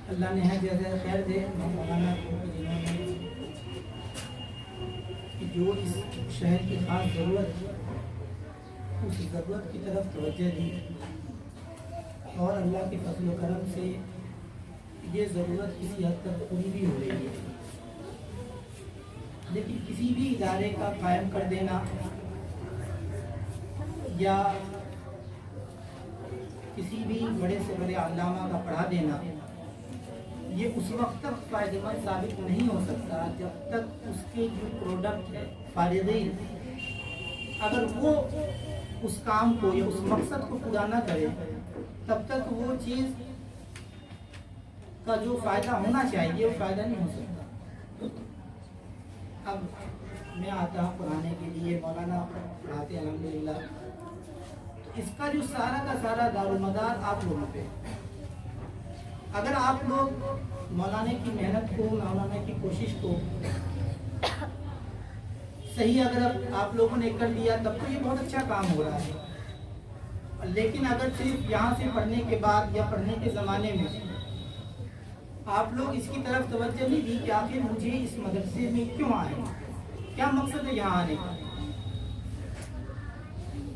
اللہ نے جیسے خیر دے مولانا کو جنہوں نے جو اس شہر کی خاص ضرورت اس ضرورت کی طرف توجہ دی اور اللہ کے فضل و کرم سے یہ ضرورت کسی حد تک پوری بھی ہو رہی ہے. لیکن کسی بھی ادارے کا قائم کر دینا یا کسی بھی بڑے سے بڑے علامہ کا پڑھا دینا یہ اس وقت تک فائدہ مند ثابت نہیں ہو سکتا جب تک اس کے جو پروڈکٹ ہے فارغین اگر وہ اس کام کو یا اس مقصد کو پورا نہ کرے تب تک وہ چیز کا جو فائدہ ہونا چاہیے وہ فائدہ نہیں ہو سکتا. اب میں آتا ہوں پڑھانے کے لیے, مولانا پڑھاتے الحمدللہ, اس کا جو سارا کا سارا دارومدار آپ لوگوں پہ. اگر آپ لوگ مولانا کی محنت کو, مولانا کی کوشش کو صحیح اگر آپ لوگوں نے کر لیا تب تو یہ بہت اچھا کام ہو رہا ہے. لیکن اگر صرف یہاں سے پڑھنے کے بعد یا پڑھنے کے زمانے میں آپ لوگ اس کی طرف توجہ نہیں دی کہ آخر مجھے اس مدرسے میں کیوں آئے, کیا مقصد ہے یہاں آنے کا,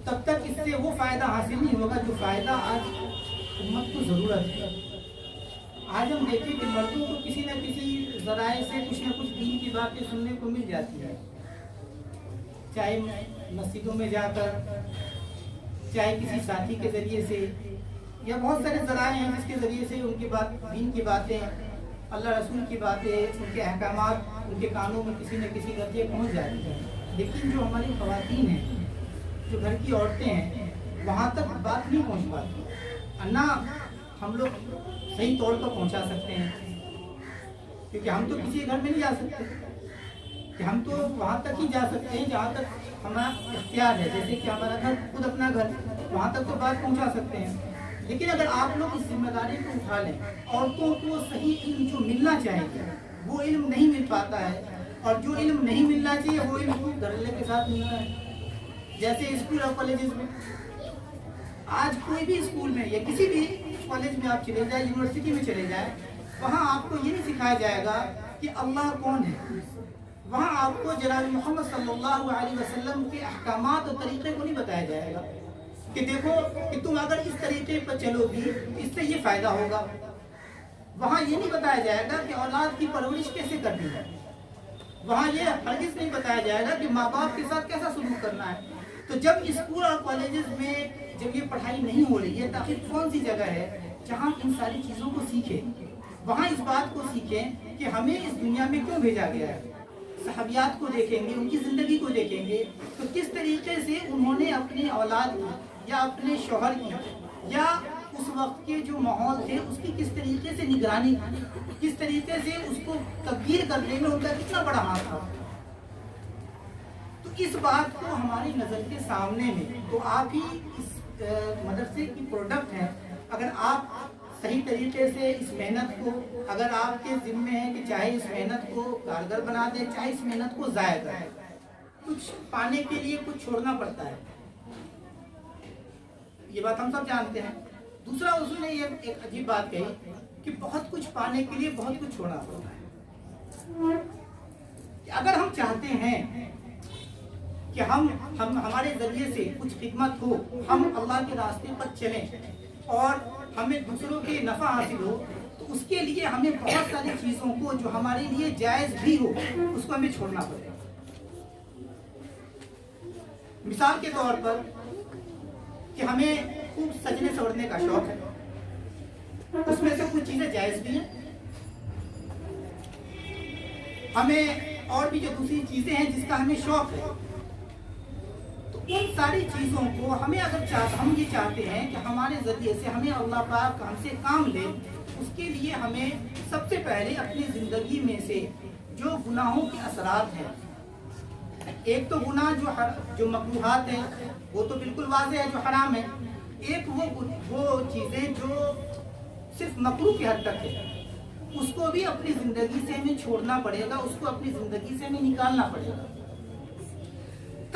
تب تک اس سے وہ فائدہ حاصل نہیں ہوگا جو فائدہ آج امت کو ضرورت ہے. آج ہم دیکھیں کہ مردوں کو کسی نہ کسی ذرائع سے کچھ نہ کچھ دین کی باتیں سننے کو مل جاتی ہے, چاہے مسجدوں میں جا کر, چاہے کسی ساتھی کے ذریعے سے, یا بہت سارے ذرائع ہیں جس کے ذریعے سے ان کی بات, دین کی باتیں, اللہ رسول کی باتیں, ان کے احکامات ان کے کانوں میں کسی نہ کسی ذریعے پہنچ جاتی ہیں. لیکن جو ہماری خواتین ہیں, جو گھر کی عورتیں ہیں, وہاں تک بات نہیں پہنچ پاتی. نہ ہم لوگ صحیح طور پر پہنچا سکتے ہیں کیونکہ ہم تو کسی گھر میں نہیں جا سکتے, کہ ہم تو وہاں تک ہی جا سکتے ہیں جہاں تک ہمارا اختیار ہے. جیسے کہ ہمارا گھر خود اپنا گھر, وہاں تک تو بات پہنچا سکتے ہیں. لیکن اگر آپ لوگ اس ذمہ داری کو اٹھا لیں, عورتوں کو صحیح علم جو ملنا چاہیے وہ علم نہیں مل پاتا ہے, اور جو علم نہیں ملنا چاہیے وہ علم دھڑلے کے ساتھ ملنا ہے. جیسے اسکول اور کالجز میں, آج کوئی بھی اسکول میں یا کسی بھی کالج میں آپ چلے جائیں, یونیورسٹی میں چلے جائیں, وہاں آپ کو یہ نہیں سکھایا جائے گا کہ اللہ کون ہے. وہاں آپ کو جناب محمد صلی اللہ علیہ وسلم کے احکامات اور طریقے کو نہیں بتایا جائے گا کہ دیکھو کہ تم اگر اس طریقے پر چلو گی اس سے یہ فائدہ ہوگا. وہاں یہ نہیں بتایا جائے گا کہ اولاد کی پرورش کیسے کرنی ہے. وہاں یہ ہرگز نہیں بتایا جائے گا کہ ماں باپ کے ساتھ کیسا سلوک کرنا ہے. تو جب اسکول اور کالجز میں جب یہ پڑھائی نہیں ہو رہی ہے تو آخر کون سی جگہ ہے جہاں ان ساری چیزوں کو سیکھیں. وہاں اس بات کو سیکھیں کہ ہمیں اس دنیا میں کیوں بھیجا گیا ہے. صحابیات کو دیکھیں گے, ان کی زندگی کو دیکھیں گے تو کس طریقے سے انہوں نے اپنی اولاد کی یا اپنے شوہر کی یا اس وقت کے جو ماحول تھے اس کی کس طریقے سے نگرانی کی, کس طریقے سے اس کو تبدیل کرنے میں ان کا کتنا بڑا ہاتھ تھا. تو اس بات کو ہماری نظر کے سامنے میں, تو آپ ہی اس مدرسے کی پروڈکٹ ہیں. اگر آپ صحیح طریقے سے اس محنت کو, اگر آپ کے ذمے ہیں کہ چاہے اس محنت کو کارگر بنا دیں, چاہے اس محنت کو ضائع کریں, کچھ پانے کے لیے کچھ چھوڑنا پڑتا ہے, یہ بات ہم سب جانتے ہیں. دوسرا اصول نے یہ ایک عجیب بات کہی کہ بہت کچھ پانے کے لیے بہت کچھ چھوڑنا پڑتا ہے. اگر ہم چاہتے ہیں کہ ہمارے ذریعے سے کچھ خدمت ہو, ہم اللہ کے راستے پر چلیں اور ہمیں دوسروں کے نفع حاصل ہو, تو اس کے لیے ہمیں بہت ساری چیزوں کو جو ہمارے لیے جائز بھی ہو اس کو ہمیں چھوڑنا پڑے گا. مثال کے طور پر کہ ہمیں خوب سجنے سورنے کا شوق ہے, اس میں سے کچھ چیزیں جائز بھی ہیں. ہمیں اور بھی جو دوسری چیزیں ہیں جس کا ہمیں شوق ہے, تو ان ساری چیزوں کو ہمیں اگر ہم یہ چاہتے ہیں کہ ہمارے ذریعے سے ہمیں اللہ پاک ہم سے کام لے, اس کے لیے ہمیں سب سے پہلے اپنی زندگی میں سے جو گناہوں کے اثرات ہیں, ایک تو گناہ جو مکروہات ہیں وہ تو بالکل واضح ہے جو حرام ہے, ایک وہ چیزیں جو صرف مکروہ کی حد تک ہے, اس کو بھی اپنی زندگی سے ہمیں چھوڑنا پڑے گا, اس کو اپنی زندگی سے ہمیں نکالنا پڑے گا.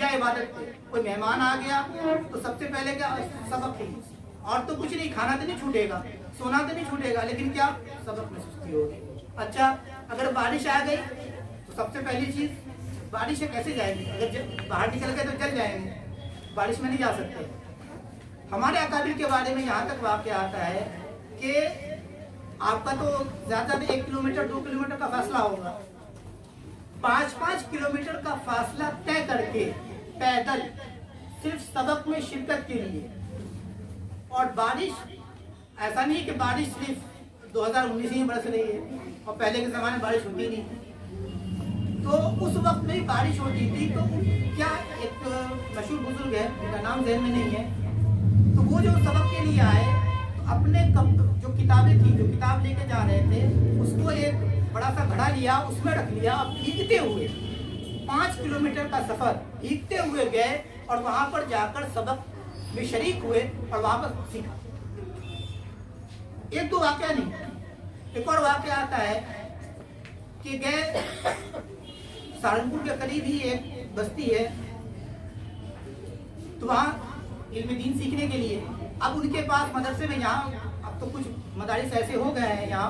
یا عبادت پہ. کوئی مہمان آ گیا تو سب سے پہلے کیا سبق پہ, اور تو کچھ نہیں, کھانا تو نہیں چھوٹے گا, سونا تو نہیں چھوٹے گا, لیکن کیا سبق میں سستی ہوگی. اچھا اگر بارش آ گئی تو سب سے پہلی چیز بارش سے کیسے جائیں گے, اگر باہر نکل گئے تو چل جائیں گے, بارش میں نہیں جا سکتے. ہمارے اکابر کے بارے میں یہاں تک واقعہ آتا ہے کہ آپ کا تو زیادہ 1 کلومیٹر 2 کلومیٹر کا فاصلہ ہوگا, 5-5 کلومیٹر کا فاصلہ طے کر کے پیدل صرف سبق میں شرکت کے لیے. اور بارش ایسا نہیں کہ بارش صرف 2019 میں برس رہی ہے اور پہلے کے زمانے میں بارش ہوتی نہیں تھی, تو اس وقت میں بارش ہوتی تھی. تو کیا ایک مشہور بزرگ ہے جن کا نام ذہن میں نہیں ہے, تو وہ جو سبق کے لیے آئے تو اپنے جو کتابیں تھیں, جو کتاب لے کے جا رہے تھے, اس کو ایک بڑا سا گھڑا لیا, اس میں رکھ لیا. اب بھیگتے ہوئے 5 کلومیٹر کا سفر بھیگتے ہوئے گئے اور وہاں پر جا کر سبق میں شریک ہوئے اور وہاں پر سیکھا. ایک دو واقعہ نہیں, ایک اور واقعہ آتا ہے کہ گئے سہارنپور کے قریب ہی ایک بستی ہے, تو وہاں علم دین سیکھنے کے لیے. اب ان کے پاس مدرسے میں, یہاں اب تو کچھ مدارس ایسے ہو گئے ہیں یہاں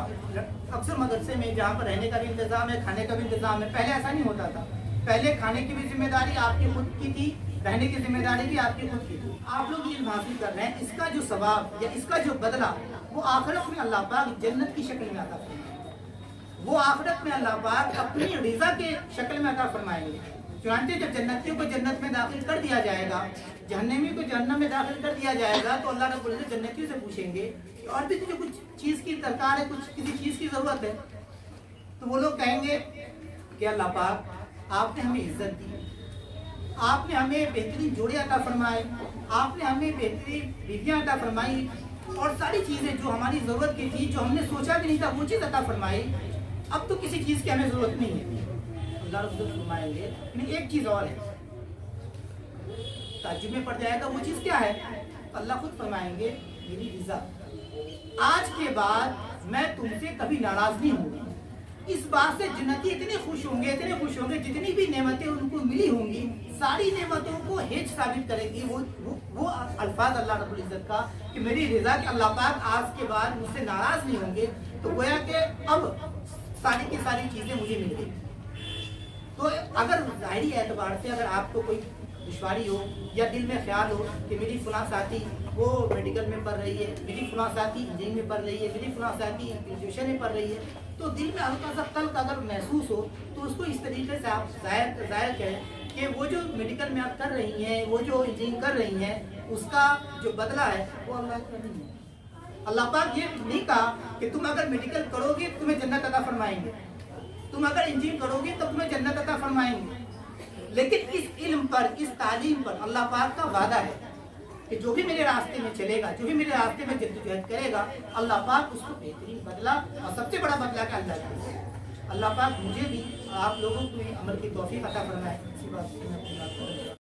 اکثر مدرسے میں جہاں پر رہنے کا بھی انتظام ہے, کھانے کا بھی انتظام ہے. پہلے ایسا نہیں ہوتا تھا, پہلے کھانے کی بھی ذمہ داری آپ کی خود کی تھی, رہنے کی ذمہ داری بھی آپ کی خود کی تھی. آپ لوگ علم حاصل کر رہے ہیں, اس کا جو ثواب یا اس کا جو بدلہ وہ آخرت میں اللہ پاک جنت کی شکل میں عطا فرمائیں گے. وہ آخرت میں اللہ پاک اپنی رضا کے شکل میں عطا فرمائیں گے. چنانچہ جب جنتیوں کو جنت میں داخل کر دیا جائے گا, جہنمیوں کو جہنم میں داخل کر دیا جائے گا, تو اللہ رب العزت جنتیوں سے پوچھیں گے کہ اور بھی تجھے کچھ چیز کی درکار ہے, کچھ کسی چیز کی ضرورت ہے, تو وہ لوگ کہیں گے کہ اللہ پاک آپ نے ہمیں عزت دی, آپ نے ہمیں بہترین جوڑے عطا فرمائے, آپ نے ہمیں بہترین بیویاں عطا فرمائی, اور ساری چیزیں جو ہماری ضرورت کی تھی, جو ہم نے سوچا بھی نہیں تھا, وہ چیز عطا فرمائی. اب تو کسی چیز کی ہمیں ضرورت نہیں ہے. اللہ رب العزت فرمائیں گے لیکن ایک چیز اور ہے. تعجب میں پڑ جائے گا وہ چیز کیا ہے, اللہ خود فرمائیں گے میری رضا. آج کے بعد میں تم سے کبھی ناراض نہیں ہوں گی. اس بات سے جنتی اتنے خوش ہوں گے, اتنے خوش ہوں گے, جتنی بھی نعمتیں ان کو ملی ہوں گی ساری نعمتوں کو ہیچ ثابت کرے گی وہ الفاظ اللہ رب العزت کا کہ میری رضا, کہ اللہ پاک آج کے بعد مجھ سے ناراض نہیں ہوں گے. تو گویا کہ اب ساری کی ساری چیزیں مجھے مل گئی. تو اگر ظاہری اعتبار سے اگر آپ کو کوئی دشواری ہو یا دل میں خیال ہو کہ میری فلاں ساتھی وہ میڈیکل میں پڑھ رہی ہے, میری فلاں ساتھی انجینئرنگ میں پڑھ رہی ہے, میری فلاں ساتھی گریجویشن میں پڑھ رہی ہے, تو دل میں ہلکا سا قلق اگر محسوس ہو تو اس کو اس طریقے سے آپ ظاہر کریں کہ وہ جو میڈیکل میں آپ کر رہی ہیں, وہ جو انجینئرنگ کر رہی ہیں, اس کا جو بدلہ ہے وہ اللہ کا نہیں ہے. اللہ پاک یہ نہیں کہا کہ تم اگر میڈیکل کرو گے تمہیں جنت عطا فرمائیں گے, تم اگر انجینئرنگ کرو گے تو تمہیں جنت عطا فرمائیں گے, لیکن اس علم پر, اس تعلیم پر اللہ پاک کا وعدہ ہے کہ جو بھی میرے راستے میں چلے گا, جو بھی میرے راستے میں جدوجہد کرے گا, اللہ پاک اس کو بہترین بدلہ اور سب سے بڑا بدلہ کا اللہ کرے گا. اللہ پاک مجھے بھی آپ لوگوں کو عمل کی توفیق عطا فرمائے. اسی بات